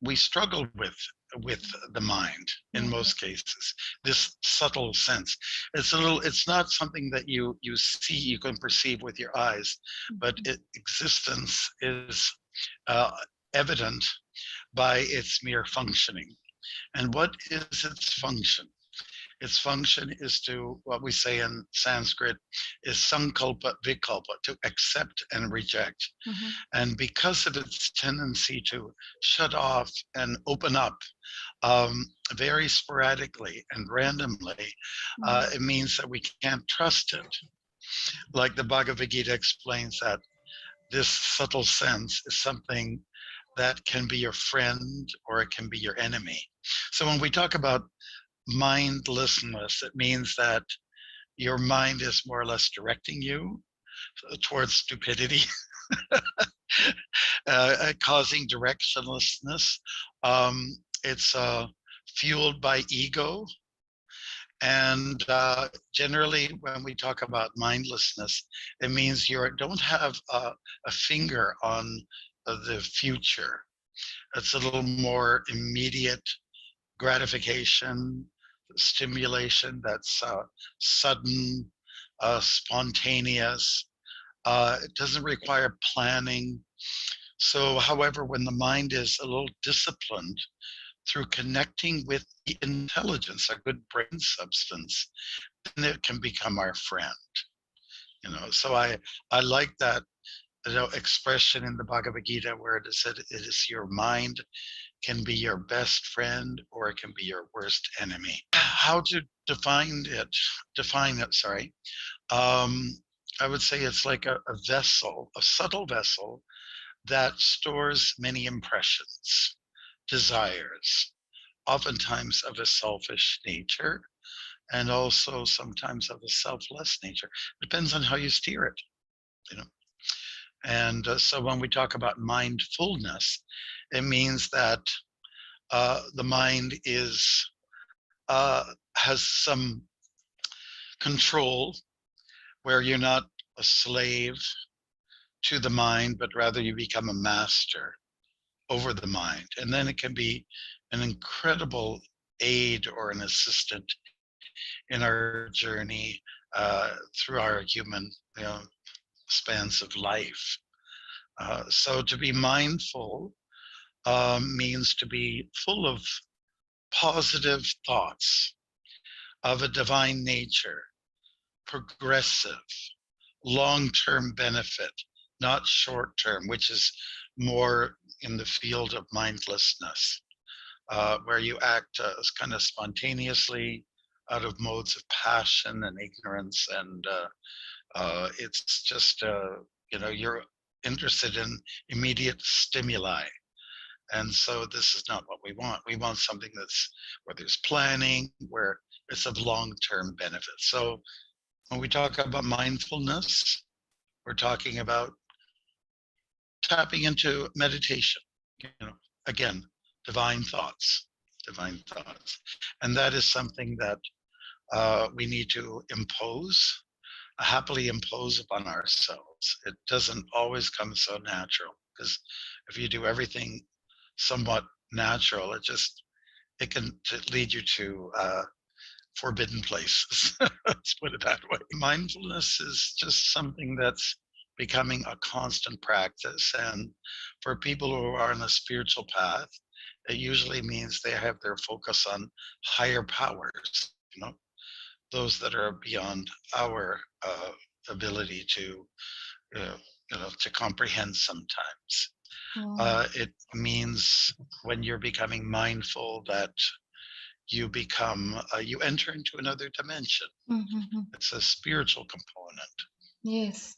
we struggle with the mind in most cases. This subtle sense, it's not something that you see, you can perceive with your eyes, but existence is uh, evident by its mere functioning. And what is its function? Its function is to, what we say in Sanskrit, is sankalpa vikalpa, to accept and reject. And because of its tendency to shut off and open up very sporadically and randomly, it means that we can't trust it. Like the Bhagavad Gita explains, that this subtle sense is something that can be your friend or it can be your enemy. So when we talk about mindlessness, it means that your mind is more or less directing you towards stupidity, causing directionlessness. It's fueled by ego. And generally, when we talk about mindlessness, it means you don't have a finger on the future. It's a little more immediate gratification, stimulation that's sudden, spontaneous. It doesn't require planning. So, however, when the mind is a little disciplined through connecting with the intelligence, a good brain substance, then it can become our friend. So I like that expression in the Bhagavad Gita where it is said, it is your mind can be your best friend or it can be your worst enemy. How to define it, sorry. I would say it's like a vessel, a subtle vessel that stores many impressions, desires, oftentimes of a selfish nature, and also sometimes of a selfless nature. Depends on how you steer it, And so when we talk about mindfulness, it means that the mind has some control, where you're not a slave to the mind, but rather you become a master over the mind. And then it can be an incredible aid or an assistant in our journey through our human spans of life. So to be mindful means to be full of positive thoughts of a divine nature, progressive, long-term benefit, not short-term, which is more in the field of mindlessness, where you act kind of spontaneously out of modes of passion and ignorance, and it's just you're interested in immediate stimuli. And so this is not what we want. We want something that's where there's planning, where it's of long-term benefit. So when we talk about mindfulness, we're talking about tapping into meditation, again, divine thoughts. And that is something that we need to happily impose upon ourselves. It doesn't always come so natural, because if you do everything somewhat natural, it can lead you to forbidden places. Let's put it that way. Mindfulness is just something that's becoming a constant practice. And for people who are on a spiritual path, it usually means they have their focus on higher powers, those that are beyond our ability to comprehend sometimes. It means when you're becoming mindful that you enter into another dimension. It's a spiritual component. Yes.